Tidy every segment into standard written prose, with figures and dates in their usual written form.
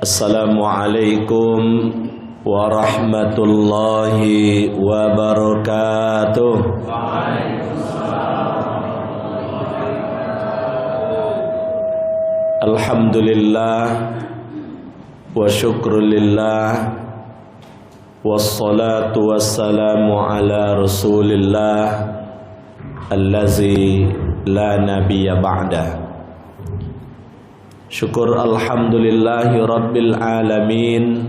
Assalamualaikum warahmatullahi wabarakatuh. Alhamdulillah wa syukrulillah wassalatu wassalamu ala rasulillah allazi la nabiyya ba'dah. Syukur alhamdulillahi rabbil alamin.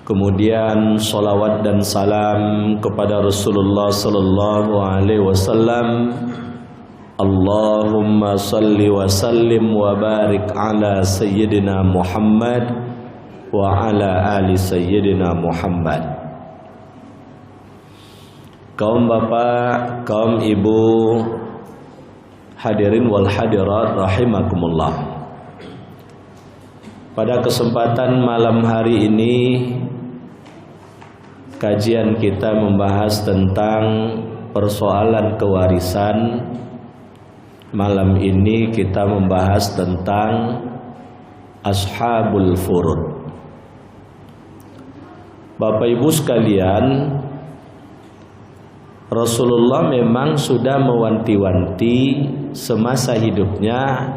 Kemudian salawat dan salam kepada Rasulullah sallallahu alaihi wasallam. Allahumma salli wa sallim wa barik ala sayyidina Muhammad wa ala ali sayyidina Muhammad. Kaum bapak, kaum ibu, hadirin wal hadirat rahimakumullah. Pada kesempatan malam hari ini kajian kita membahas tentang persoalan kewarisan. Malam ini kita membahas tentang ashabul furud. Bapak Ibu sekalian, Rasulullah memang sudah mewanti-wanti semasa hidupnya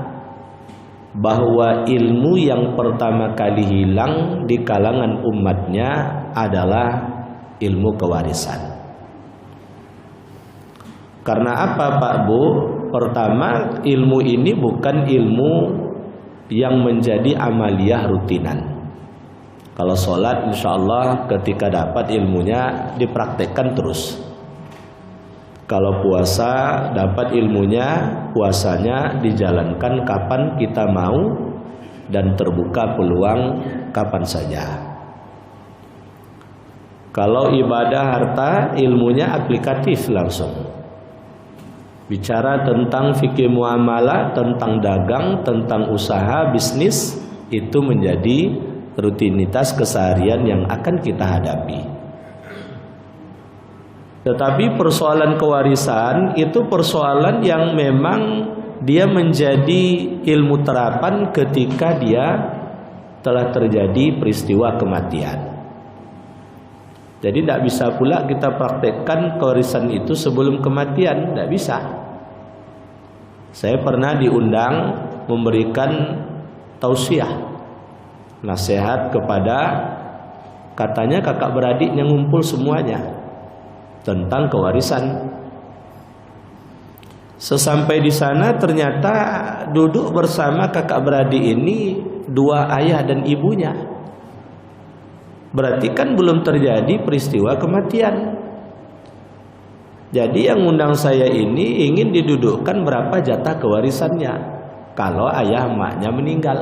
bahwa ilmu yang pertama kali hilang di kalangan umatnya adalah ilmu kewarisan. Karena apa Pak Bu? Pertama, ilmu ini bukan ilmu yang menjadi amaliyah rutinan. Kalau sholat insya Allah ketika dapat ilmunya dipraktekkan terus. Kalau puasa dapat ilmunya, puasanya dijalankan kapan kita mau dan terbuka peluang kapan saja. Kalau ibadah harta, ilmunya aplikatif langsung. Bicara tentang fikih muamalah, tentang dagang, tentang usaha, bisnis, itu menjadi rutinitas keseharian yang akan kita hadapi. Tetapi persoalan kewarisan itu persoalan yang memang dia menjadi ilmu terapan ketika dia telah terjadi peristiwa kematian. Jadi tidak bisa pula kita praktekkan kewarisan itu sebelum kematian, tidak bisa. Saya pernah diundang memberikan tausiah, nasihat kepada katanya kakak beradik yang ngumpul semuanya tentang kewarisan. Sesampai di sana ternyata duduk bersama kakak beradik ini dua ayah dan ibunya. Berarti kan belum terjadi peristiwa kematian. Jadi yang undang saya ini ingin didudukkan berapa jatah kewarisannya kalau ayah emaknya meninggal.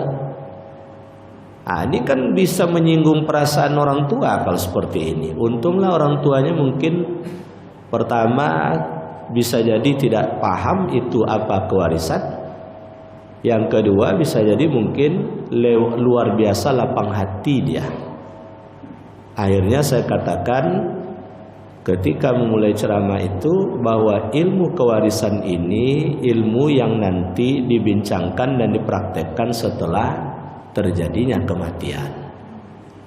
Nah, ini kan bisa menyinggung perasaan orang tua kalau seperti ini. Untunglah orang tuanya mungkin pertama bisa jadi tidak paham itu apa kewarisan. Yang kedua bisa jadi mungkin luar biasa lapang hati dia. Akhirnya saya katakan ketika memulai ceramah itu bahwa ilmu kewarisan ini ilmu yang nanti dibincangkan dan dipraktekkan setelah terjadinya kematian.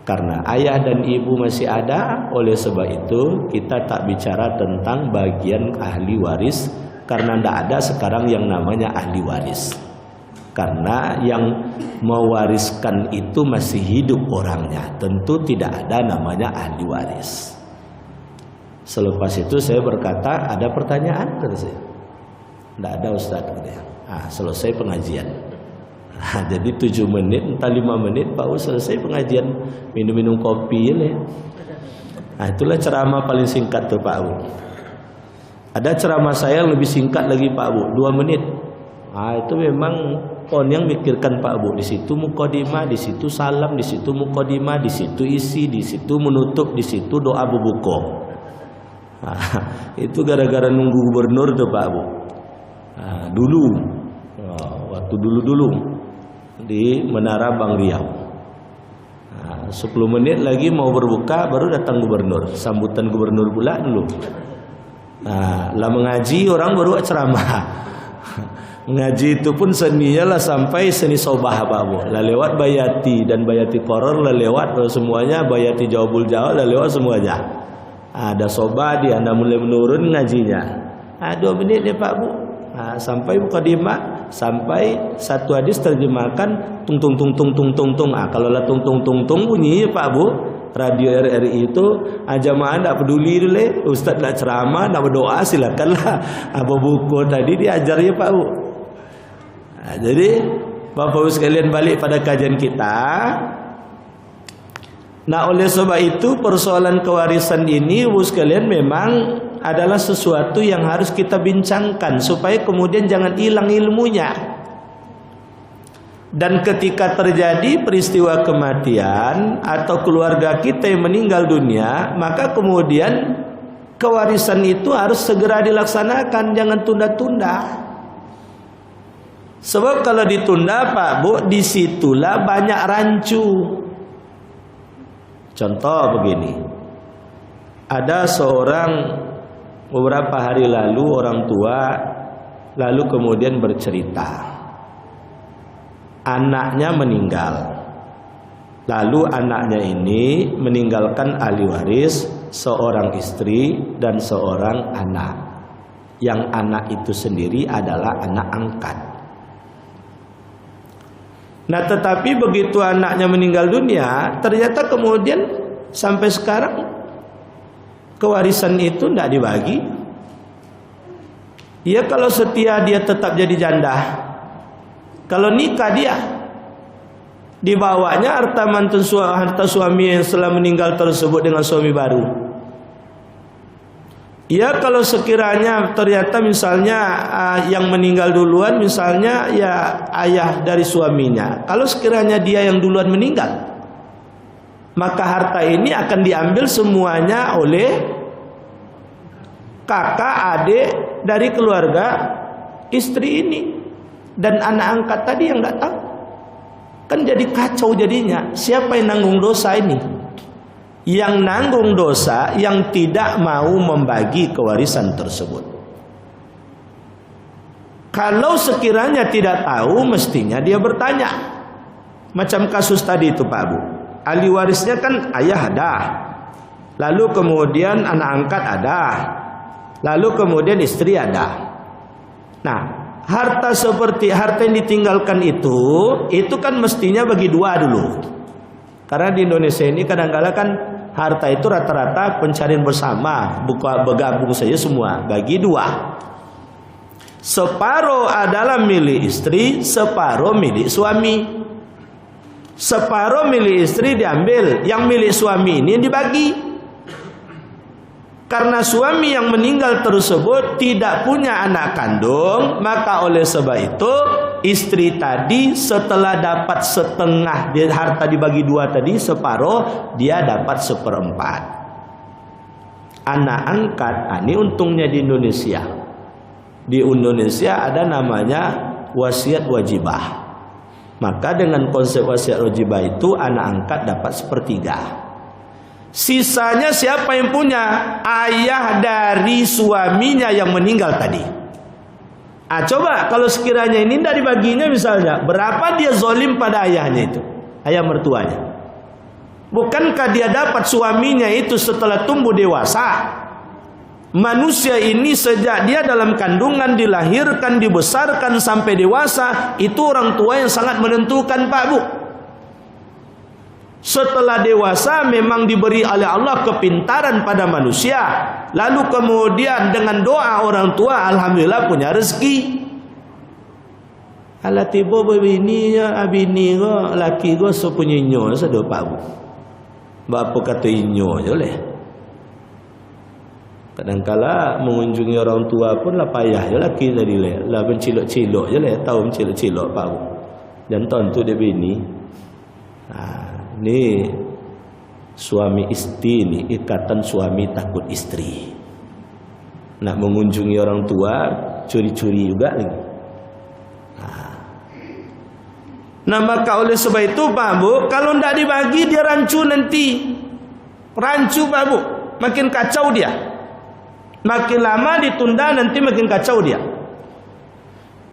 Karena ayah dan ibu masih ada, oleh sebab itu kita tak bicara tentang bagian ahli waris karena tidak ada sekarang yang namanya ahli waris. Karena yang mewariskan itu masih hidup orangnya, tentu tidak ada namanya ahli waris. Selepas itu saya berkata, ada pertanyaan? Kata saya. Tidak ada Ustaz. Selesai pengajian. Jadi 7 menit, entah 5 menit Pak U selesai pengajian, minum-minum kopi ya. Itulah ceramah paling singkat tuh Pak U. Ada ceramah saya yang lebih singkat lagi Pak U, 2 menit. Itu memang pon yang mikirkan Pak Bu. Di situ mukadimah, di situ salam, di situ mukadimah, di situ isi, di situ menutup, di situ doa bubuko. Itu gara-gara nunggu gubernur tuh Pak Bu. Dulu, waktu dulu di Menara Bang Riau. 10 menit lagi mau berbuka baru datang gubernur, sambutan gubernur pula dulu. Lah mengaji orang baru ceramah. Ngaji itu pun seninya lah sampai seni sobah Pak Bu. Lah lewat bayati dan bayati koror lah lewat semuanya, bayati jawabul jawab lah lewat semuanya. Ada sobah dia anda mulai menurun ngajinya. 2 menit deh Pak Bu. Sampai mukadimah, sampai satu hadis terjemahkan tung tung tung tung tung tung tung. Kalau lah tung tung tung tung bunyi Pak Bu. Radio RRI itu jamaah tak peduli dulu. Ustaz nak ceramah, nak berdoa silakanlah. Apa buku tadi diajar ya Pak Bu. Jadi Bapak Ibu sekalian balik pada kajian kita. Nah oleh sebab itu persoalan kewarisan ini Ibu sekalian memang adalah sesuatu yang harus kita bincangkan supaya kemudian jangan hilang ilmunya. Dan ketika terjadi peristiwa kematian atau keluarga kita yang meninggal dunia, maka kemudian kewarisan itu harus segera dilaksanakan, jangan tunda-tunda. Sebab kalau ditunda Pak Bu, disitulah banyak rancu. Contoh begini, ada seorang beberapa hari lalu orang tua lalu kemudian bercerita, anaknya meninggal. Lalu anaknya ini meninggalkan ahli waris seorang istri dan seorang anak. Yang anak itu sendiri adalah anak angkat. Nah tetapi begitu anaknya meninggal dunia, ternyata kemudian sampai sekarang kewarisan itu tidak dibagi. Ya kalau setia dia tetap jadi janda. Kalau nikah dia dibawanya harta suami yang setelah meninggal tersebut dengan suami baru. Ya kalau sekiranya ternyata misalnya yang meninggal duluan misalnya ya ayah dari suaminya. Kalau sekiranya dia yang duluan meninggal, maka harta ini akan diambil semuanya oleh kakak adik dari keluarga istri ini. Dan anak angkat tadi yang tidak tahu. Kan jadi kacau jadinya. Siapa yang nanggung dosa ini? Yang nanggung dosa yang tidak mau membagi kewarisan tersebut. Kalau sekiranya tidak tahu, mestinya dia bertanya. Macam kasus tadi itu Pak Bu. Ahli warisnya kan ayah ada, lalu kemudian anak angkat ada, lalu kemudian istri ada. Nah, harta seperti harta yang ditinggalkan itu kan mestinya bagi dua dulu. Karena di Indonesia ini kadang-kadang kan harta itu rata-rata pencarian bersama, bergabung saja semua, bagi dua. Separuh adalah milik istri, separuh milik suami. Separuh milik istri diambil, yang milik suami ini dibagi. Karena suami yang meninggal tersebut tidak punya anak kandung, maka oleh sebab itu istri tadi setelah dapat setengah harta dibagi dua tadi, separuh dia dapat 1/4. Anak angkat, ini untungnya di Indonesia. Di Indonesia ada namanya wasiat wajibah. Maka dengan konsep wasiat wajibah itu anak angkat dapat 1/3. Sisanya siapa yang punya? Ayah dari suaminya yang meninggal tadi. Coba kalau sekiranya ini tidak dibaginya misalnya, berapa dia zolim pada ayahnya itu, ayah mertuanya? Bukankah dia dapat suaminya itu setelah tumbuh dewasa? Manusia ini sejak dia dalam kandungan, dilahirkan, dibesarkan sampai dewasa, itu orang tua yang sangat menentukan Pak Bu. Setelah dewasa memang diberi oleh Allah kepintaran pada manusia. Lalu kemudian dengan doa orang tua alhamdulillah punya rezeki. Ala tiba bini go laki go sepunyinyo sedo Pak Bu. Bapa kata inyo je leh. Kadang-kala mengunjungi orang tua pun lah payah je laki tadi leh. Lah mencilok-cilok je leh, tahu mencilok-cilok Pak Bu. Dan tentu dia bini. Ini suami istri ini, ikatan suami takut istri. Nak mengunjungi orang tua curi-curi juga lagi. Nah maka oleh sebab itu Pak Bu, kalau tidak dibagi dia rancu nanti. Rancu Pak Bu, makin kacau dia. Makin lama ditunda nanti makin kacau dia.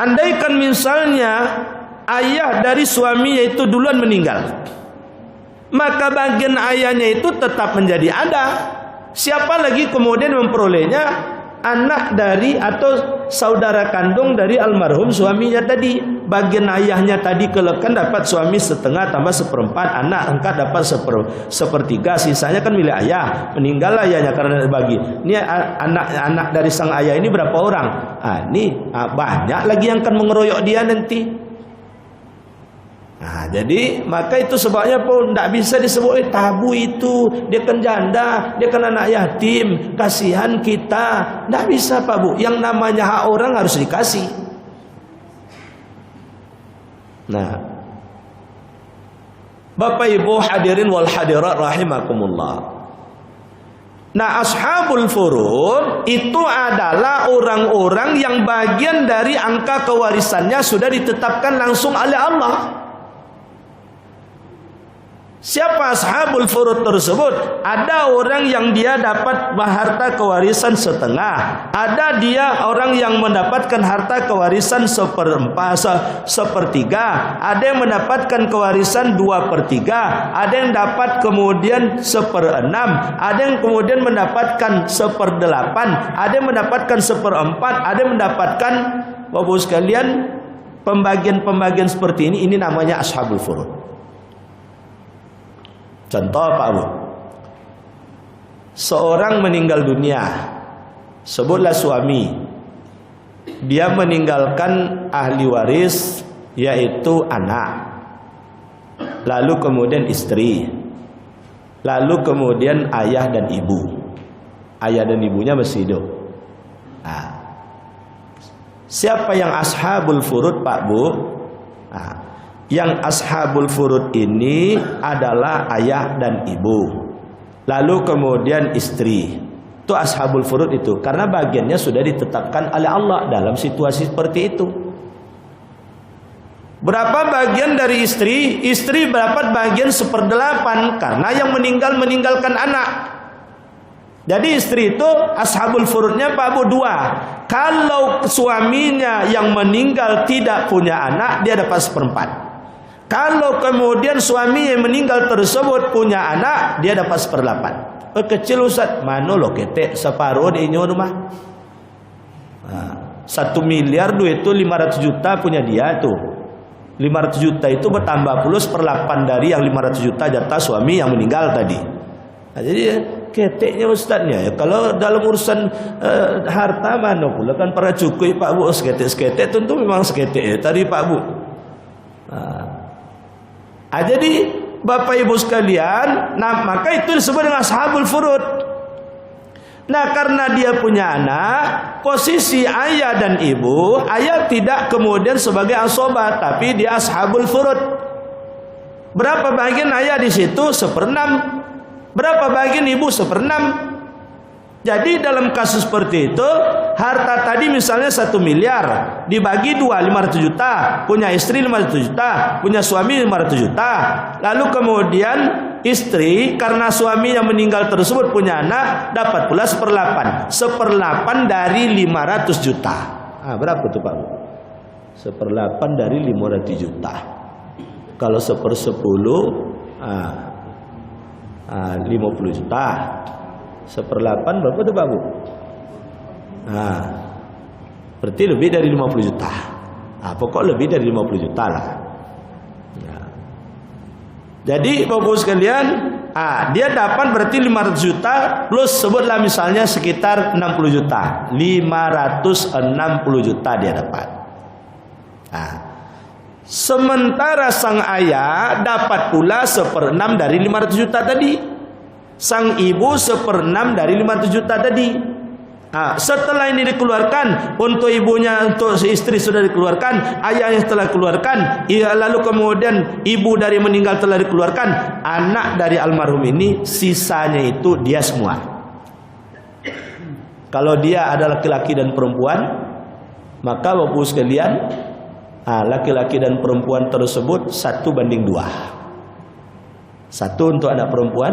andaikan misalnya ayah dari suami yaitu duluan meninggal, maka bagian ayahnya itu tetap menjadi ada. Siapa lagi kemudian memperolehnya? Anak dari atau saudara kandung dari almarhum suaminya tadi. Bagian ayahnya tadi kelekan dapat suami setengah tambah seperempat, anak angkat dapat sepertiga, sisanya kan milik ayah. Meninggal ayahnya karena dibagi. Ini anak dari sang ayah ini berapa orang? Banyak lagi yang akan mengeroyok dia nanti. Jadi maka itu sebabnya pun tidak bisa disebut tabu itu, dia kan janda, dia kan anak yatim, kasihan kita. Tidak bisa Pak Bu, yang namanya hak orang harus dikasih. Nah, Bapak Ibu hadirin wal hadirat rahimakumullah. Nah, ashabul furud itu adalah orang-orang yang bagian dari angka kewarisannya sudah ditetapkan langsung oleh Allah. Siapa ashabul furud tersebut? Ada orang yang dia dapat harta kewarisan setengah, ada dia orang yang mendapatkan harta kewarisan sepertiga, ada yang mendapatkan kewarisan 2/3, ada yang dapat kemudian 1/6, ada yang kemudian mendapatkan 1/8, ada yang mendapatkan 1/4, ada yang mendapatkan, Bapak sekalian, pembagian-pembagian seperti ini namanya ashabul furud. Contoh Pak Bu, seorang meninggal dunia, sebutlah suami, dia meninggalkan ahli waris yaitu anak, lalu kemudian istri, lalu kemudian ayah dan ibu. Ayah dan ibunya masih hidup. Siapa yang ashabul furud Pak Bu? Yang ashabul furud ini adalah ayah dan ibu, lalu kemudian istri. Itu ashabul furud itu, karena bagiannya sudah ditetapkan oleh Allah dalam situasi seperti itu. Berapa bagian dari istri? Istri berapa bagian 1/8, karena yang meninggalkan anak. Jadi istri itu ashabul furudnya Pak Bu 2. Kalau suaminya yang meninggal tidak punya anak, dia dapat 1/4. Kalau kemudian suami yang meninggal tersebut punya anak, dia dapat 1/8. Kecil Ustaz, mana lo ketek separuh di rumah. 1 miliar duit itu 500 juta punya dia tuh. 500 juta itu bertambah pula 1/8 dari yang 500 juta jatah suami yang meninggal tadi. Jadi keteknya Ustaznya ya. Kalau dalam urusan harta mana pula kan para cukui Pak Bu, seketek tentu memang seketek ya tadi Pak Bu. Jadi Bapak Ibu sekalian, maka itu disebut dengan ashabul furud. Nah, karena dia punya anak, posisi ayah dan ibu, ayah tidak kemudian sebagai asobah, tapi dia ashabul furud. Berapa bagian ayah di situ? 1/6. Berapa bagian ibu? 1/6. Jadi dalam kasus seperti itu, harta tadi misalnya 1 miliar dibagi 2, 500 juta, punya istri 500 juta, punya suami 500 juta. Lalu kemudian istri karena suami yang meninggal tersebut punya anak dapat pula 1/8. 1/8 dari 500 juta. Berapa tuh Pak? 1/8 dari 500 juta. Kalau 1/10 50 juta. 1/8 berapa tuh Pak Bu? Berarti lebih dari 50 juta. Pokok lebih dari 50 juta lah. Jadi Bapak sekalian, dia dapat berarti 500 juta plus sebutlah misalnya sekitar 60 juta. 560 juta dia dapat. Sementara sang ayah dapat pula 1/6 dari 500 juta tadi. Sang ibu 1/6 dari 500 juta tadi. Setelah ini dikeluarkan, untuk ibunya, untuk si istri sudah dikeluarkan, ayahnya telah keluarkan, lalu kemudian ibu dari meninggal telah dikeluarkan, anak dari almarhum ini sisanya itu dia semua. Kalau dia ada laki-laki dan perempuan, maka Bapak sekalian, laki-laki dan perempuan tersebut 1/2. 1 untuk anak perempuan,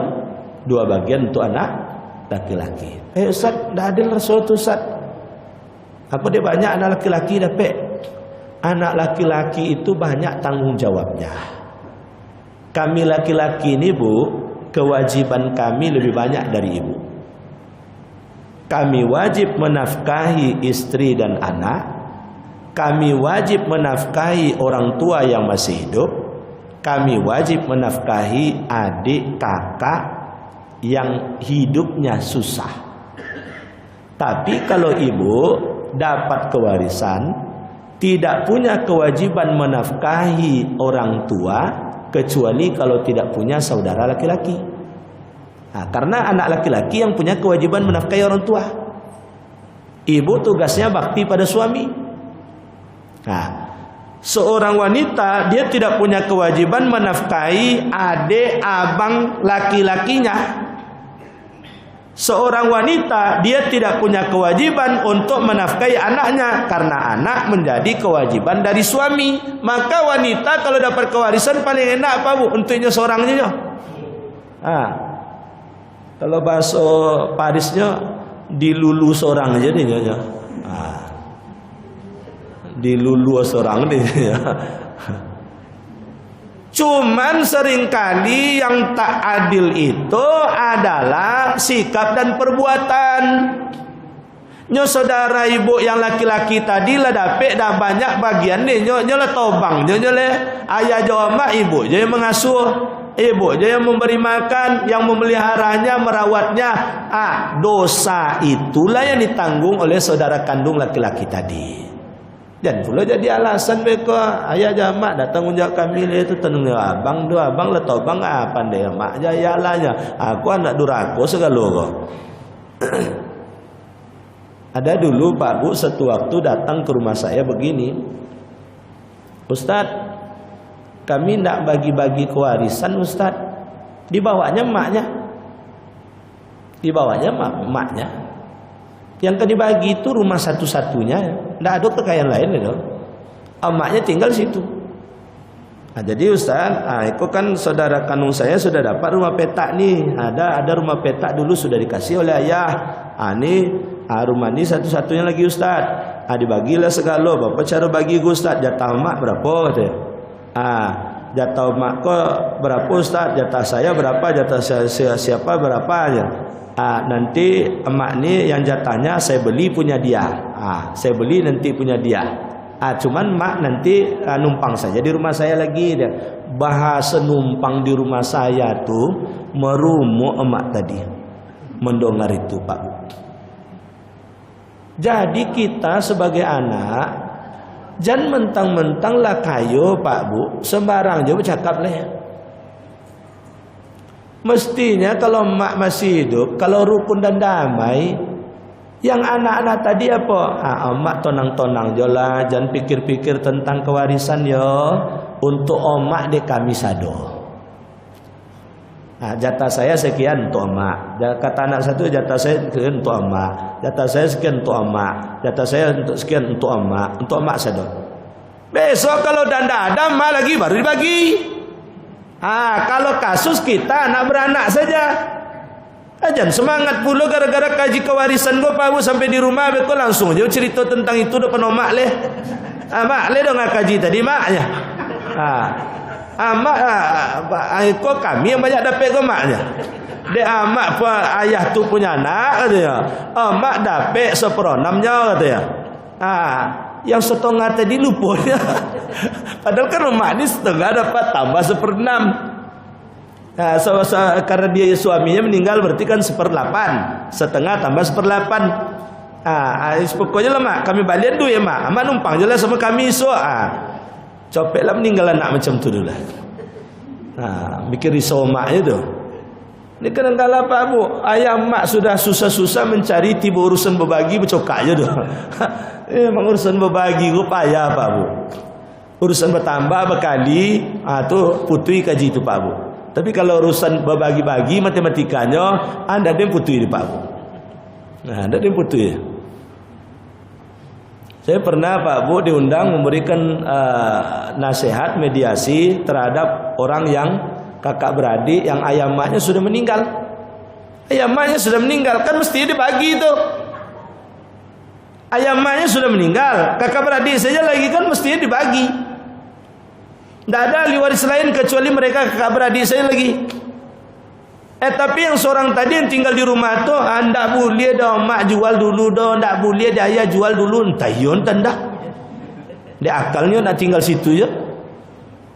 2 bagian untuk anak laki-laki. Ustaz, dah adil Rasul tu Ustaz. Apa dia banyak anak laki-laki dapat? anak laki-laki itu banyak tanggung jawabnya. Kami laki-laki ini Bu, kewajiban kami lebih banyak dari ibu. Kami wajib menafkahi istri dan anak. Kami wajib menafkahi orang tua yang masih hidup. Kami wajib menafkahi adik kakak yang hidupnya susah. Tapi kalau ibu dapat kewarisan, tidak punya kewajiban menafkahi orang tua kecuali kalau tidak punya saudara laki-laki. Nah, karena anak laki-laki yang punya kewajiban menafkahi orang tua. Ibu tugasnya bakti pada suami. Nah, seorang wanita dia tidak punya kewajiban menafkahi adik abang laki-lakinya. Seorang wanita dia tidak punya kewajiban untuk menafkahi anaknya karena anak menjadi kewajiban dari suami. Maka wanita kalau dapat kewarisan paling enak apa Bu? Untuknya seorangnya. Kalau bahasa Parisnya dilulu seorang aja nih nyonya. Dilulu seorang nih ya. Cuman seringkali yang tak adil itu adalah sikap dan perbuatan. Nyo saudara ibu yang laki-laki tadi lah dapet dah banyak bagian nih. Nyo lah tobang, nyo le ayah jawab ibu je yang mengasuh, ibu je yang memberi makan, yang memeliharanya, merawatnya. Dosa itulah yang ditanggung oleh saudara kandung laki-laki tadi. Dan pula jadi alasan mereka ayah jamak datang unjak kami itu tenung abang dua abang le tobang pandai mak jayalanya aku anak durako segala. Ada dulu Pak Bu satu waktu datang ke rumah saya begini, Ustadz kami tidak bagi-bagi kewarisan Ustadz, dibawanya emaknya, emaknya. Yang kan dibagi itu rumah satu-satunya, tidak ada kekayaan lain itu. Emaknya tinggal situ. Jadi Ustaz, itu kan saudara kandung saya sudah dapat rumah petak nih. Ada rumah petak dulu sudah dikasih oleh ayah. Rumah ini satu-satunya lagi Ustaz. Dibagilah segala. Bapak cara bagi Ustaz? Jatah emak berapa? Jatah emak kok berapa Ustaz? Jatah saya berapa? Jatah saya siapa berapa aja? Nanti emak ni yang jatahnya saya beli punya dia. Saya beli nanti punya dia. Cuman emak nanti numpang saja di rumah saya lagi dia. Bahasa numpang di rumah saya tuh merumu emak tadi. Mendengar itu Pak Bu. Jadi kita sebagai anak jangan mentang-mentang lah kayo Pak Bu sembarang je bercakap lah. Mestinya kalau emak masih hidup, kalau rukun dan damai, yang anak-anak tadi apa? Emak tonang-tonang jolah, jangan pikir-pikir tentang kewarisan yo. Untuk emak dek kami sado. Jatah saya sekian untuk emak. Kata anak satu jatah saya sekian untuk emak. Jatah saya sekian untuk emak. Jatah saya untuk sekian untuk emak. Untuk emak sado. Besok kalau danda ada emak lagi baru dibagi. Kalau kasus kita anak beranak saja. Jangan semangat pula gara-gara kaji kewarisan gue Pak Bu sampai di rumah beko langsung aja cerita tentang itu depan mak leh. Mak leh dong kaji tadi maknya. Mak kok kami yang banyak dapat ke maknya. Dek mak ayah tu punya anak katanya. Mak dapat 1/6-nya katanya. Yang setengah tadi lupanya. Padahal kan emak ini setengah dapat tambah 1/6. Karena dia suaminya meninggal berarti kan 1/8. Setengah tambah 1/8. Pokoknya lah mak kami balian dulu ya mak. Mak numpang je lah sama kami so. Copek lah meninggal anak macam tu dulu lah. Mikir risau maknya tu. Ini kadang-kadang Pak Bu, ayah mak sudah susah-susah mencari tiba urusan berbagi bercokak je tu. Memang urusan berbagi gue payah Pak Bu. Urusan bertambah berkali, tu putri kaji tu Pak Bu. Tapi kalau urusan berbagi-bagi matematikanya, anda dia putri ni Pak Bu. Anda dia putri. Saya pernah Pak Bu diundang memberikan nasihat mediasi terhadap orang yang kakak beradik yang ayah maknya sudah meninggal. Ayah maknya sudah meninggal kan mesti dibagi itu. Ayah emaknya sudah meninggal, kakak beradik saja lagi kan mestinya dibagi. Tidak ada ahli waris lain kecuali mereka kakak beradik saya lagi. Tapi yang seorang tadi yang tinggal di rumah tu, anda boleh dah mak jual dulu dah, tidak boleh dah ayah jual dulu. Entah yon tanda. Dia akalnya nak tinggal situ je.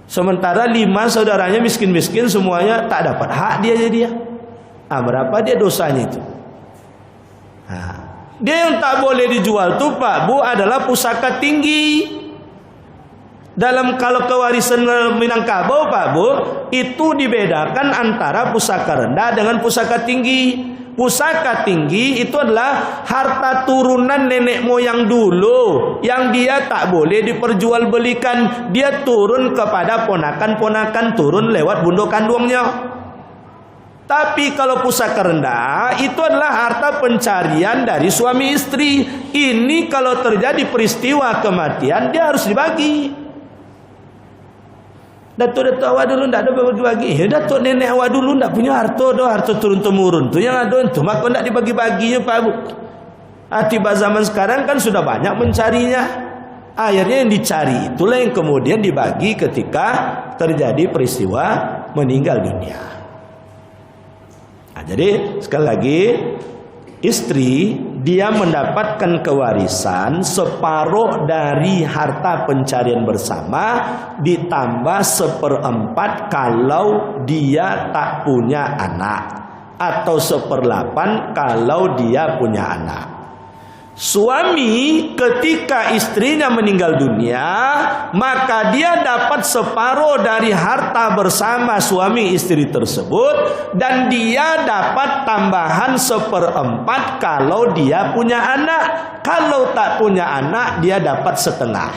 Sementara 5 saudaranya miskin-miskin semuanya tak dapat hak dia jadi. Berapa dia dosanya itu? Dia yang tak boleh dijual tu Pak Bu adalah pusaka tinggi. Dalam kalau kewarisan Minangkabau Pak Bu, itu dibedakan antara pusaka rendah dengan pusaka tinggi. Pusaka tinggi itu adalah harta turunan nenek moyang dulu yang dia tak boleh diperjualbelikan. Dia turun kepada ponakan-ponakan, turun lewat bunduk kandungnya. Tapi kalau pusaka rendah itu adalah harta pencarian dari suami istri. Ini kalau terjadi peristiwa kematian dia harus dibagi. Datuk awak dulu tak ada bagi-bagi. Datuk nenek awak dulu tak punya harta turun-temurun tu yang ada tu maka nak dibagi-baginya Pak Bu. Tiba zaman sekarang kan sudah banyak mencarinya. Akhirnya yang dicari itulah yang kemudian dibagi ketika terjadi peristiwa meninggal dunia. Jadi sekali lagi, istri dia mendapatkan kewarisan separuh dari harta pencarian bersama ditambah 1/4 kalau dia tak punya anak, atau 1/8 kalau dia punya anak. Suami ketika istrinya meninggal dunia, maka dia dapat separuh dari harta bersama suami istri tersebut, dan dia dapat tambahan 1/4 kalau dia punya anak. Kalau tak punya anak, dia dapat setengah.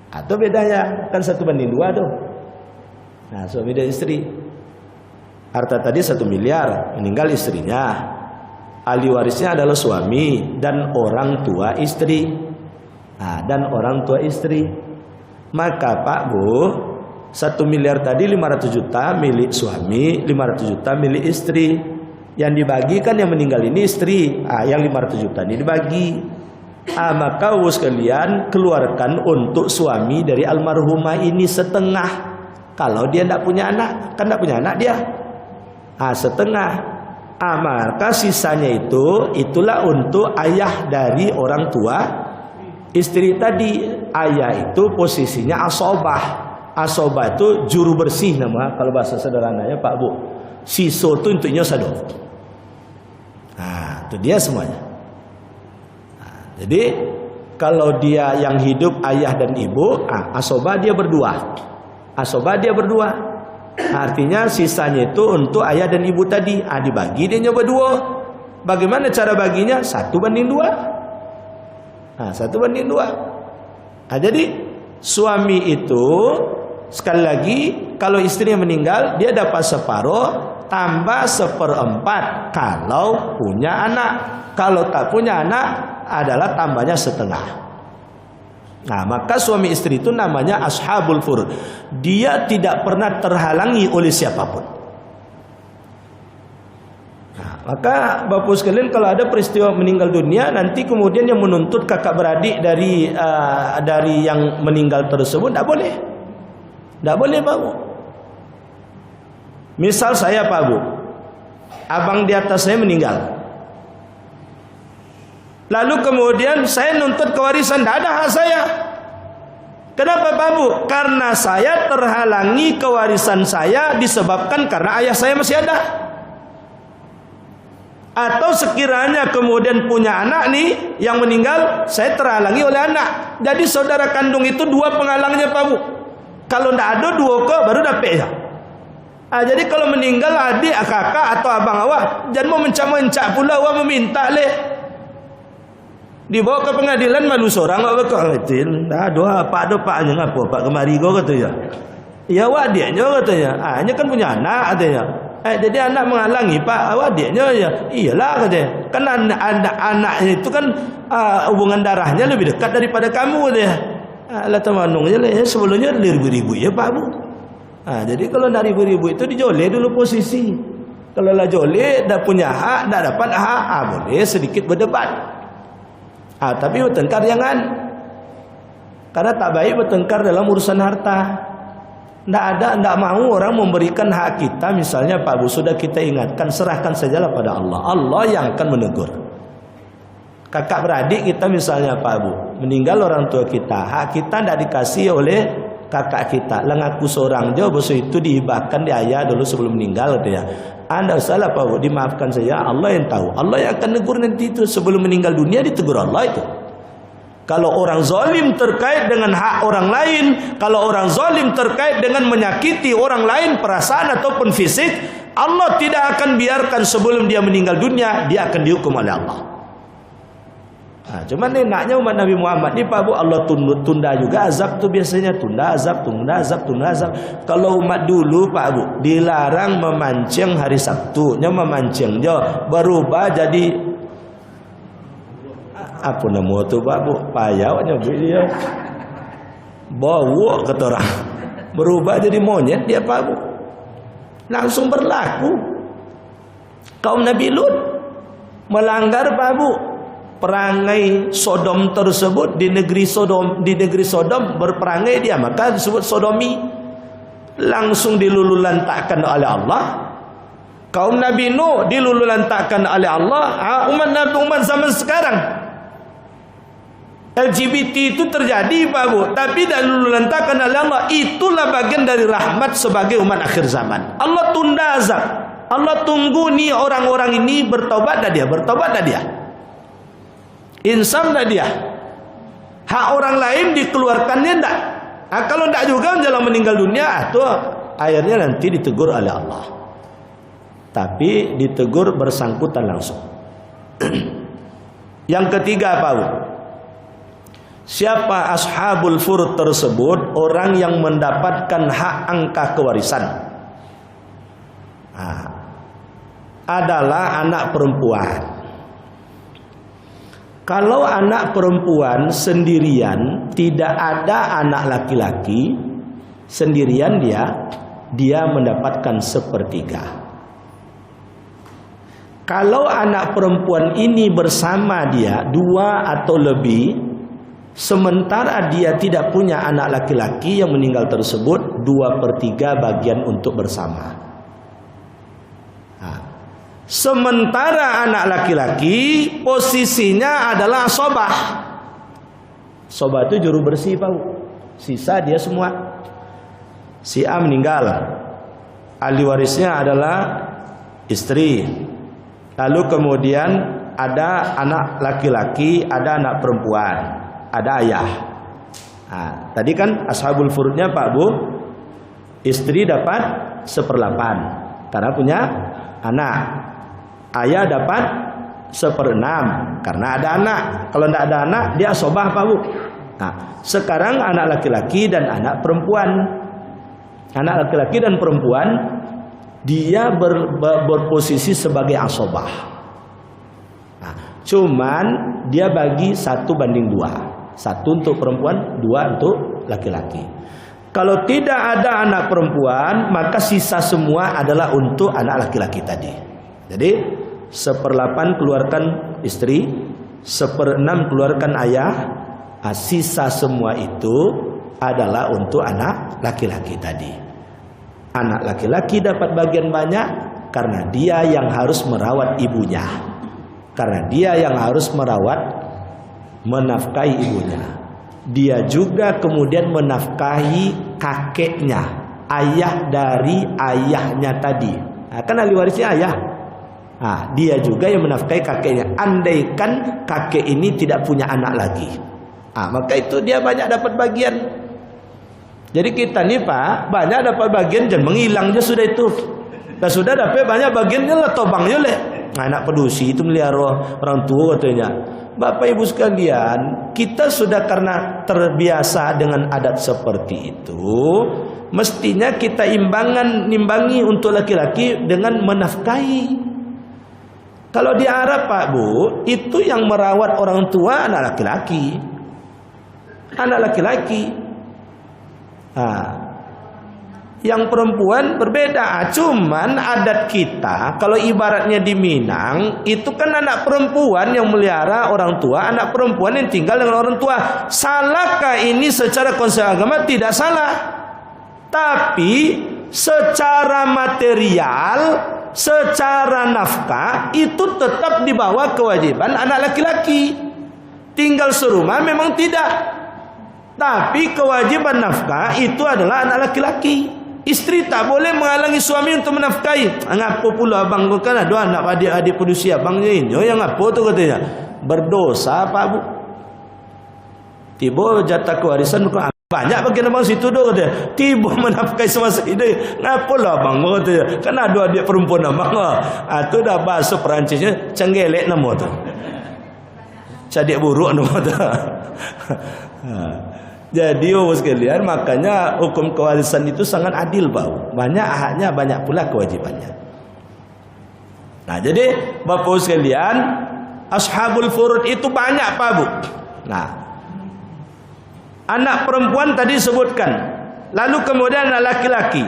Atau bedanya kan 1/2 tuh. Nah, suami dan istri, harta tadi 1 miliar, meninggal istrinya. Ahli warisnya adalah suami dan orang tua istri. Dan orang tua istri. Maka Pak Bu, 1 miliar tadi 500 juta milik suami, 500 juta milik istri. Yang dibagikan yang meninggal ini istri. Yang 500 juta ini dibagi. Maka sekalian keluarkan untuk suami dari almarhumah ini setengah. Kalau dia tidak punya anak, kan tidak punya anak dia. Setengah. Maka sisanya itulah untuk ayah dari orang tua istri tadi. Ayah itu posisinya asobah. Asobah itu juru bersih nama kalau bahasa sederhananya Pak Bu. Siso itu untuknya sado. Itu dia semuanya. Jadi kalau dia yang hidup ayah dan ibu, asobah dia berdua. Asobah dia berdua. Artinya sisanya itu untuk ayah dan ibu tadi. Dibagi dia nyoba 2. Bagaimana cara baginya? 1/2. 1/2. Jadi suami itu sekali lagi, kalau istrinya meninggal dia dapat separuh tambah 1/4 kalau punya anak. Kalau tak punya anak adalah tambahnya setengah. Maka suami istri itu namanya ashabul furud. Dia tidak pernah terhalangi oleh siapapun. Maka Bapak sekalian, kalau ada peristiwa meninggal dunia, nanti kemudian yang menuntut kakak beradik dari yang meninggal tersebut tidak boleh. Tidak boleh Pak Bu. Misal saya Pak Bu, abang di atas saya meninggal. Lalu kemudian saya nuntut kewarisan, tidak ada hak saya. Kenapa Pak Bu? Karena saya terhalangi kewarisan saya disebabkan karena ayah saya masih ada. Atau sekiranya kemudian punya anak nih yang meninggal, saya terhalangi oleh anak. Jadi saudara kandung itu 2 penghalangnya Pak Bu. Kalau tidak ada 2 kok baru dapat ya. Jadi kalau meninggal adik, kakak atau abang awak, jangan mau mencak-mencak pula awak meminta leh. Dibawa ke pengadilan malu seorang awak bekal betul. Dah doa pak nya ngapo pak kemari kau katanya. Ya awak adiknya katanya. Hanya kan punya anak katanya. Jadi anak menghalangi pak awak adiknya ya. Iyalah katanya. Kan anak itu kan hubungan darahnya lebih dekat daripada kamu katanya. Lah temanungnya lah sebelumnya ribu-ribu ya Pak Bu. Jadi kalau dari ribu-ribu itu dijoleh dulu posisi. Kalau lah joleh dah punya hak, dah dapat hak, boleh sedikit berdebat. Tapi bertengkar jangan. Karena tak baik bertengkar dalam urusan harta. Tidak mau orang memberikan hak kita. Misalnya Pak Bu, sudah kita ingatkan, serahkan sajalah pada Allah. Allah yang akan menegur. Kakak beradik kita misalnya Pak Bu, meninggal orang tua kita, hak kita tidak dikasih oleh kakak kita. Lengaku seorang dia, bos itu dihibahkan di ayah dulu sebelum meninggal katanya. Anda salah Pak Bu, dimaafkan saja, Allah yang tahu. Allah yang akan negur nanti itu. Sebelum meninggal dunia ditegur Allah itu. Kalau orang zalim terkait dengan hak orang lain, kalau orang zalim terkait dengan menyakiti orang lain perasaan ataupun fisik, Allah tidak akan biarkan sebelum dia meninggal dunia, dia akan dihukum oleh Allah. Cuman enaknya umat Nabi Muhammad ni Pak Bu, Allah tunda juga azab tu biasanya, tunda azab. Kalau umat dulu Pak Bu dilarang memancing hari Sabtu, nya memancing dia berubah jadi apa nama tu Pak Bu? Payahnya dia. Bau kata orang. Berubah jadi monyet dia Pak Bu. Langsung berlaku. Kaum Nabi Lut melanggar Pak Bu. Perangai Sodom tersebut di negeri Sodom berperangai dia, maka disebut sodomi. Langsung dilululantakkan oleh Allah. Kaum Nabi Nuh dilululantakkan oleh Allah. Umat zaman sekarang LGBT itu terjadi Pak Bu, tapi dilululantakkan oleh Allah. Itulah bagian dari rahmat sebagai umat akhir zaman. Allah tunda azab. Allah tunggu nih orang-orang ini bertobat dah dia. Insaf dah dia. Hak orang lain dikeluarkannya enggak. Kalau enggak juga menjelang meninggal dunia, itu akhirnya nanti ditegur oleh Allah. Tapi ditegur bersangkutan langsung. Yang ketiga Pak Bu, siapa ashabul furud tersebut? Orang yang mendapatkan hak angka kewarisan adalah anak perempuan. Kalau anak perempuan sendirian, tidak ada anak laki-laki, sendirian dia mendapatkan sepertiga. Kalau anak perempuan ini bersama dia 2 atau lebih, sementara dia tidak punya anak laki-laki yang meninggal tersebut, 2/3 bagian untuk bersama. Sementara anak laki-laki posisinya adalah asobah. Asobah itu juru bersih Pak. Sisa dia semua. Si A meninggal, ahli warisnya adalah istri. Lalu kemudian ada anak laki-laki, ada anak perempuan, ada ayah. Tadi kan ashabul furudnya Pak Bu, istri dapat 1/8 karena punya anak. Ayah dapat 1/6 karena ada anak. Kalau tidak ada anak, dia asobah Pak Bu. Sekarang anak laki-laki dan anak perempuan. Anak laki-laki dan perempuan dia berposisi sebagai asobah. Cuman dia bagi 1/2. 1 untuk perempuan, 2 untuk laki-laki. Kalau tidak ada anak perempuan, maka sisa semua adalah untuk anak laki-laki tadi. Jadi 1/8 keluarkan istri, 1/6 keluarkan ayah, sisa semua itu adalah untuk anak laki-laki tadi. Anak laki-laki dapat bagian banyak karena dia yang harus merawat ibunya, karena dia yang harus menafkahi ibunya. Dia juga kemudian menafkahi kakeknya, ayah dari ayahnya tadi. Kan ahli warisnya ayah. Dia juga yang menafkahi kakeknya. Andaikan kakek ini tidak punya anak lagi, maka itu dia banyak dapat bagian. Jadi kita nih Pak, banyak dapat bagian jangan menghilang je sudah itu. Dan sudah dapat banyak bagiannya lah tobangnya le. Anak pedusi itu melihara orang tua katanya. Bapak Ibu sekalian, kita sudah karena terbiasa dengan adat seperti itu, mestinya kita nimbangi untuk laki-laki dengan menafkahi. Kalau di Arab Pak Bu, itu yang merawat orang tua anak laki-laki. Anak laki-laki. Yang perempuan berbeda. Cuman adat kita, kalau ibaratnya di Minang, itu kan anak perempuan yang melihara orang tua, anak perempuan yang tinggal dengan orang tua. Salahkah ini secara konsep agama? Tidak salah. Tapi secara material, secara nafkah, itu tetap di bawah kewajiban anak laki-laki. Tinggal serumah memang tidak. Tapi kewajiban nafkah itu adalah anak laki-laki. Istri tak boleh menghalangi suami untuk menafkahi. Ngapa pula abang kan ada anak adik-adik pedusi abangnya ini? Yang apa tu katanya? Berdosa Pak Bu. Tiba jatah kewarisan banyak bagian abang situ doh katanya. Tiba menafkahi semasa hidup. Ngapa lah abang katanya? Kan ada adik perempuan abang. Tu dah bahasa Perancisnya cenggelek nama tu. Cadik buruk nama tu. Jadi sekalian, makanya hukum kewarisan itu sangat adil Pak. Banyak haknya, banyak pula kewajibannya. Nah, jadi Bapak sekalian, ashabul furud itu banyak Pak Bu. Nah, anak perempuan tadi sebutkan, lalu kemudian anak laki-laki.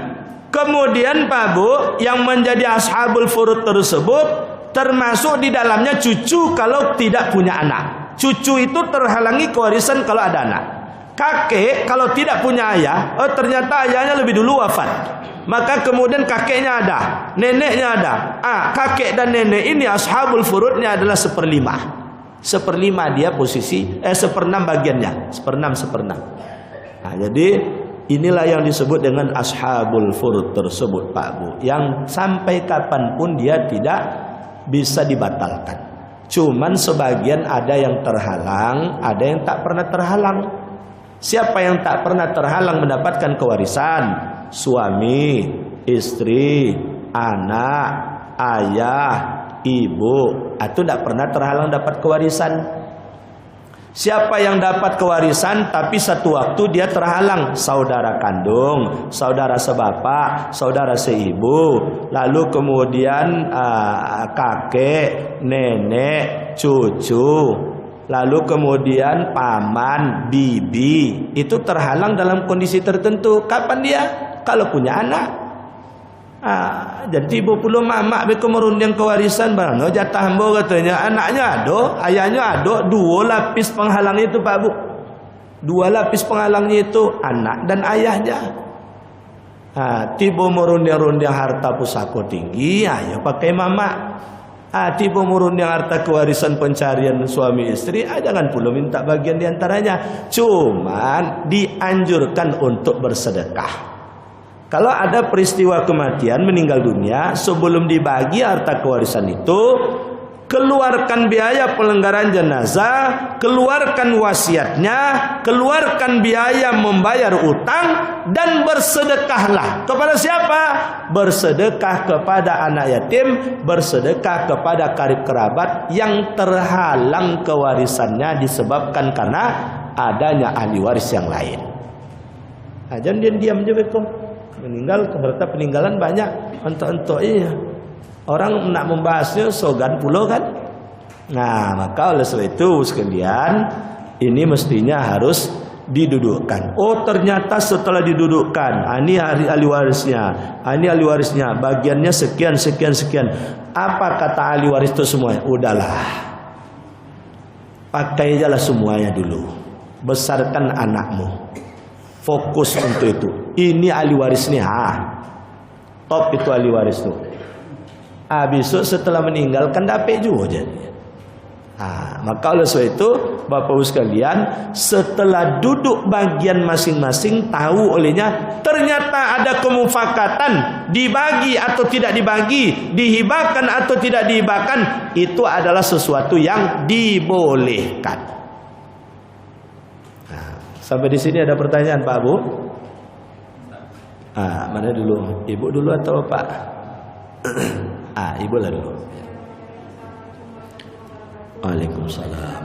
Kemudian Pak Bu, yang menjadi ashabul furud tersebut termasuk di dalamnya cucu kalau tidak punya anak. Cucu itu terhalangi kewarisan kalau ada anak. Kakek kalau tidak punya ayah, ternyata ayahnya lebih dulu wafat, maka kemudian kakeknya ada, neneknya ada. Kakek dan nenek ini ashabul furudnya adalah 1/5. 1/5 dia posisi, 1/6 bagiannya, 1/6. Nah, jadi inilah yang disebut dengan ashabul furud tersebut Pak Bu, yang sampai kapanpun dia tidak bisa dibatalkan. Cuman sebagian ada yang terhalang, ada yang tak pernah terhalang. Siapa yang tak pernah terhalang mendapatkan kewarisan? Suami, istri, anak, ayah, ibu. Itu tak pernah terhalang dapat kewarisan. Siapa yang dapat kewarisan tapi satu waktu dia terhalang? Saudara kandung, saudara sebapak, saudara seibu, lalu kemudian kakek, nenek, cucu, lalu kemudian paman, bibi. Itu terhalang dalam kondisi tertentu. Kapan dia? Kalau punya anak. Jadi ibu puluh mamak beko merunding kewarisan barang jatah hamba katanya. Anaknya ada, ayahnya ada, 2 lapis penghalangnya itu Pak Bu. 2 lapis penghalangnya itu anak dan ayahnya. Tiba merunding-runding harta pusaka tinggi, ya pakai mamak. Tiba merunding harta kewarisan pencarian suami istri, jangan pula minta bagian diantaranya. Cuman dianjurkan untuk bersedekah. Kalau ada peristiwa kematian, meninggal dunia, sebelum dibagi harta kewarisan itu, keluarkan biaya pelenggaran jenazah, keluarkan wasiatnya, keluarkan biaya membayar utang, dan bersedekahlah. Kepada siapa? Bersedekah kepada anak yatim, bersedekah kepada karib kerabat yang terhalang kewarisannya disebabkan karena adanya ahli waris yang lain. Jangan diam je betul. Meninggal, harta peninggalan banyak. Entok-entok iya. Orang nak membahasnya sogan pulau kan. Nah, maka oleh sebab itu sekalian, ini mestinya harus didudukkan. Oh, ternyata setelah didudukkan, ini ahli warisnya, ini ahli warisnya, bagiannya sekian. Apa kata ahli waris itu semua? Udahlah, pakai aja lah semuanya dulu. Besarkan anakmu, fokus untuk itu. Ini ahli warisnya, top itu ahli waris tuh. Besok setelah meninggalkan dapat juga jadi. Maka oleh sebab itu Bapak Ibu sekalian, setelah duduk bagian masing-masing, tahu olehnya ternyata ada kemufakatan, dibagi atau tidak dibagi, dihibahkan atau tidak dihibahkan, itu adalah sesuatu yang dibolehkan. Sampai di sini ada pertanyaan Pak Bu? Mana dulu? Ibu dulu atau Pak? Ibu lah dulu. Waalaikumsalam.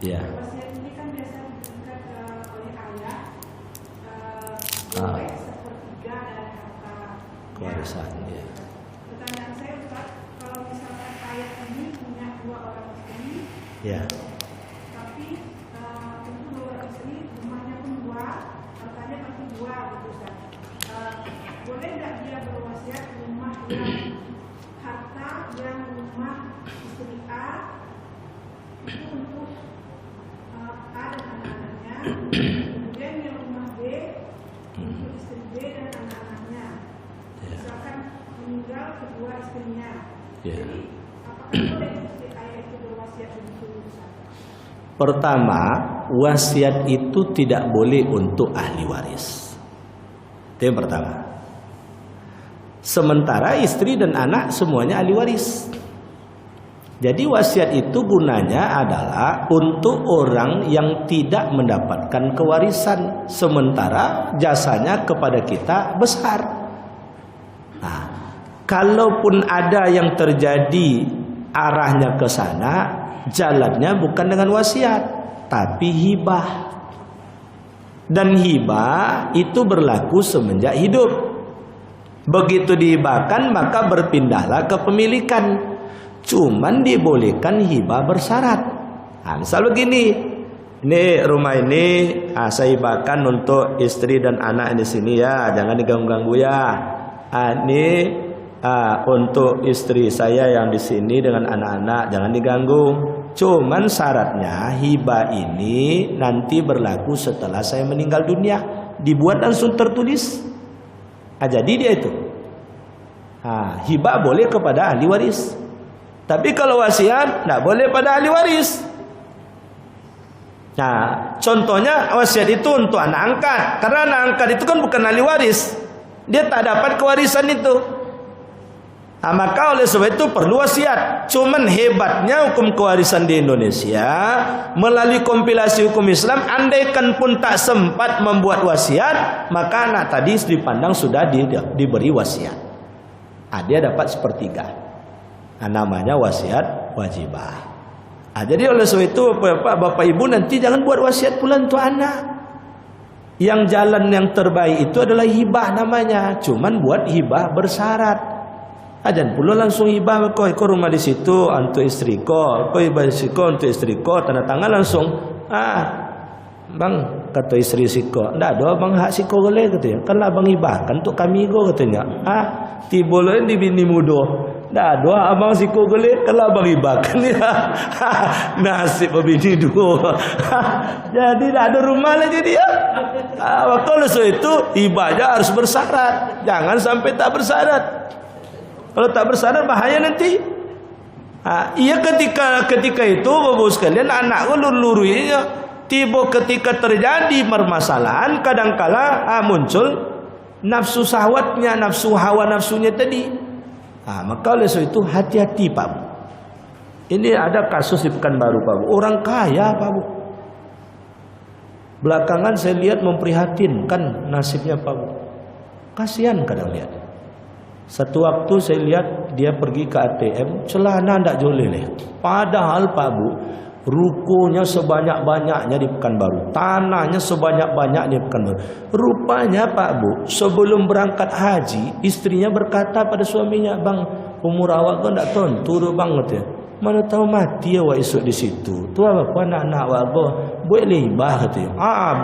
Ya. Kewarisan. Ya. Pertanyaan saya Ustaz, kalau misalkan ayah ini punya 2 orang istri. Ya. Tapi tentu 2 orang istri rumahnya pun 2, hartanya pasti A dan anak-anaknya, kemudian yang rumah B untuk istri B dan anak-anaknya. Misalkan meninggal kedua istrinya. Jadi apakah boleh istri ayah itu berwasiat untuk urusan? Pertama, wasiat itu tidak boleh untuk ahli waris. Itu yang pertama. Sementara istri dan anak semuanya ahli waris. Jadi wasiat itu gunanya adalah untuk orang yang tidak mendapatkan kewarisan, sementara jasanya kepada kita besar. Nah, kalaupun ada yang terjadi arahnya ke sana, jalannya bukan dengan wasiat, tapi hibah. Dan hibah itu berlaku semenjak hidup. Begitu dihibahkan maka berpindahlah ke pemilikan. Cuman dibolehkan hibah bersyarat. Nah, misal begini, ini rumah ini saya hibahkan untuk istri dan anak di sini ya, jangan diganggu-ganggu ya. Ini untuk istri saya yang di sini dengan anak-anak, jangan diganggu. Cuman syaratnya hibah ini nanti berlaku setelah saya meninggal dunia, dibuat langsung tertulis. Jadi dia itu. Hibah boleh kepada ahli waris. Tapi kalau wasiat tidak boleh pada ahli waris. Nah, contohnya wasiat itu untuk anak angkat. Karena anak angkat itu kan bukan ahli waris. Dia tak dapat kewarisan itu. Maka oleh sebab itu perlu wasiat. Cuman hebatnya hukum kewarisan di Indonesia melalui kompilasi hukum Islam, andaikan pun tak sempat membuat wasiat, maka anak tadi dipandang sudah diberi wasiat. Dia dapat sepertiga. Namanya wasiat wajibah. Jadi oleh sebab itu Bapak Ibu nanti jangan buat wasiat pula untuk anak. Yang jalan yang terbaik itu adalah hibah namanya. Cuman buat hibah bersyarat. Jangan pula langsung hibah kau rumah di situ untuk istri kau hibah di situ untuk istri kau, tanda tangan langsung. Bang, kata istri siko, ndak ada bang hak siko boleh katanya. Kan lah bang hibahkan untuk kami go katanya. Tiboleh di bini mudo. Ndak ada abang siko boleh kalau abang hibahkan ya. Nasib bini dua. Jadi ndak ada rumah lagi dia. Kalau itu hibahnya harus bersyarat. Jangan sampai tak bersyarat. Kalau tak bersyarat bahaya nanti. Iya ketika itu Bapak sekalian anak luluruinya. Tiba ketika terjadi permasalahan, kadangkala muncul nafsu syahwatnya, nafsu hawa nafsunya tadi. Maka oleh sebab itu hati-hati Pak Bu. Ini ada kasus di Pekanbaru Pak Bu. Orang kaya Pak Bu. Belakangan saya lihat memprihatinkan nasibnya Pak Bu. Kasihan kadang lihat. Satu waktu saya lihat dia pergi ke ATM, celana ndak joleh. Padahal Pak Bu, rukonya sebanyak-banyaknya di Pekanbaru, tanahnya sebanyak-banyaknya di Pekanbaru. Rupanya Pak Bu, sebelum berangkat haji, istrinya berkata pada suaminya, "Bang, umur awak kau tak tentu bang," katanya. "Mana tahu mati awak esok di situ. Tu apa anak-anak awak kau buat hibah," katanya.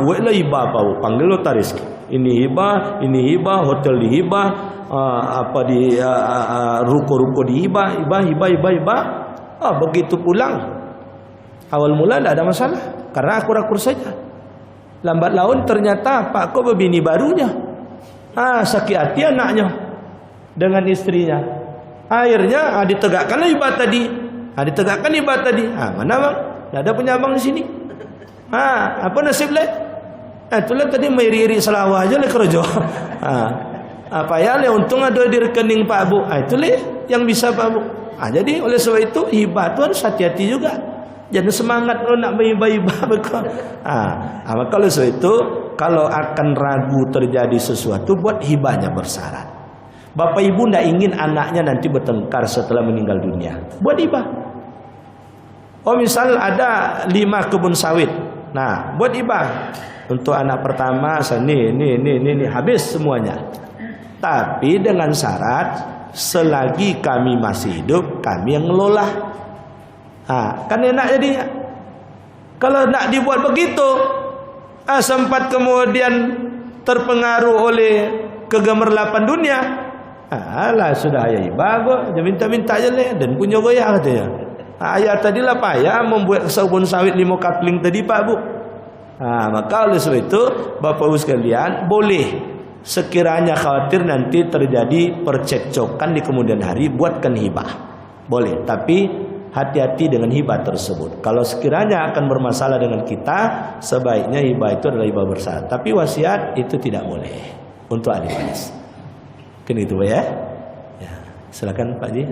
Buatlah hibah Pak Bu. Panggil notaris. Ini hibah, hotel dihibah, ruko-ruko dihibah, hibah. Begitu pulang. Awal mula tidak ada masalah karena akur-akur saja. Lambat laun ternyata Pak kau berbini barunya. Sakit hati anaknya dengan istrinya. Akhirnya ditegakkanlah hibah tadi. Mana bang? Tidak ada punya abang di sini. Apa nasib le? Itulah tadi meriri selawah aja le kerja. Apa ya le? Untung ada di rekening Pak Bu. Itulah yang bisa Pak Bu. Jadi oleh sebab itu hibah itu harus hati-hati juga. Jangan semangat nak hibah-hibah bekal. Maka oleh sebab itu kalau akan ragu terjadi sesuatu, buat hibahnya bersyarat. Bapak Ibu tidak ingin anaknya nanti bertengkar setelah meninggal dunia, buat hibah. Misal ada 5 kebun sawit. Buat hibah. Untuk anak pertama ini habis semuanya. Tapi dengan syarat selagi kami masih hidup, kami yang ngelola. Kan enak jadinya. Kalau nak dibuat begitu, sempat kemudian terpengaruh oleh kegemerlapan dunia, sudah ya hibah kok, dia minta-minta aja le dan punya goyah katanya. Ayah tadilah payah membuat sabun sawit 5 kapling tadi Pak Bu. Maka oleh sebab itu Bapak Ibu sekalian, boleh sekiranya khawatir nanti terjadi percekcokan di kemudian hari, buatkan hibah. Boleh, tapi hati-hati dengan hibah tersebut. Kalau sekiranya akan bermasalah dengan kita, sebaiknya hibah itu adalah hibah bersyarat. Tapi wasiat itu tidak boleh untuk ahli waris. Mungkin itu Pak ya. Ya, silakan Pak Ji.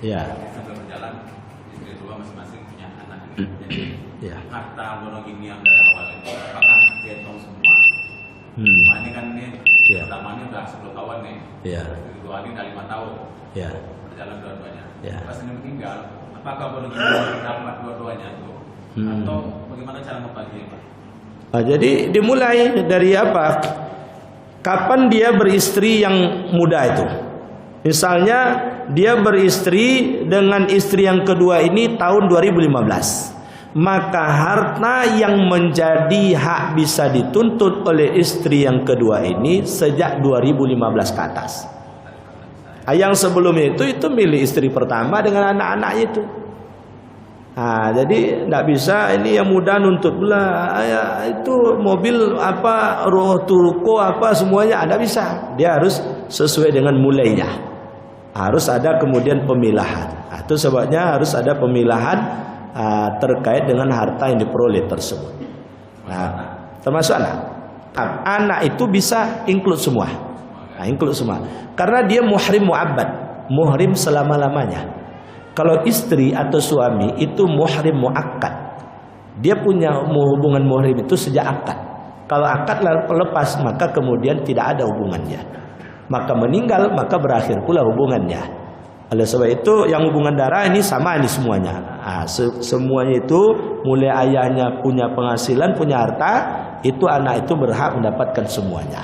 Ya. Sambil berjalan, istri dua masing-masing punya anak. Jadi Ya. harta monogami yang dari awal itu apakah dihitung semua? Ini kan Ya. pertama ini udah 10 tahun nih. Ya. Kedua ini udah 5 tahun. Ya. Berjalan dua-duanya. Ya. Pas ini meninggal, apakah monogami dapat dua-duanya itu? Atau bagaimana cara membaginya, Pak? Jadi dimulai dari apa? Kapan dia beristri yang muda itu? Misalnya dia beristri dengan istri yang kedua ini tahun 2015. Maka harta yang menjadi hak bisa dituntut oleh istri yang kedua ini sejak 2015 ke atas. Yang sebelumnya itu milik istri pertama dengan anak-anaknya itu. Jadi tidak bisa ini yang muda nuntut pula itu mobil apa, roh turko apa semuanya, tidak bisa. Dia harus sesuai dengan mulainya. Harus ada kemudian pemilahan. Itu sebabnya harus ada pemilahan terkait dengan harta yang diperoleh tersebut. Termasuk anak. Anak itu bisa include semua. Include semua. Karena dia muhrim mu'abbad, muhrim selama-lamanya. Kalau istri atau suami itu muhrim mu'akkad. Dia punya hubungan muhrim itu sejak akad. Kalau akad lepas maka kemudian tidak ada hubungannya. Maka meninggal maka berakhir pula hubungannya. Oleh sebab itu yang hubungan darah ini sama ini semuanya. Semuanya itu mulai ayahnya punya penghasilan, punya harta, itu anak itu berhak mendapatkan semuanya.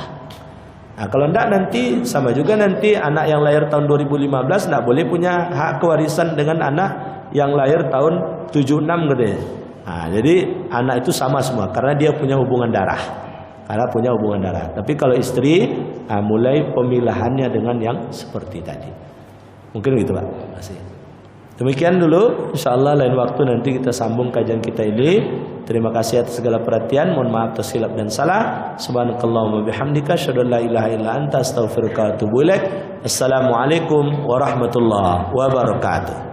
Kalau tidak nanti sama juga, nanti anak yang lahir tahun 2015 tidak boleh punya hak kewarisan dengan anak yang lahir tahun 76 gitu. Jadi anak itu sama semua karena dia punya hubungan darah. Tapi kalau istri mulai pemilahannya dengan yang seperti tadi. Mungkin gitu Pak. Terima kasih. Demikian dulu, insyaallah lain waktu nanti kita sambung kajian kita ini. Terima kasih atas segala perhatian. Mohon maaf atas silap dan salah. Subhanakallahumma bihamdika asyhadu an la ilaha illa anta astaghfiruka wa atubu ilaik. Assalamualaikum warahmatullahi wabarakatuh.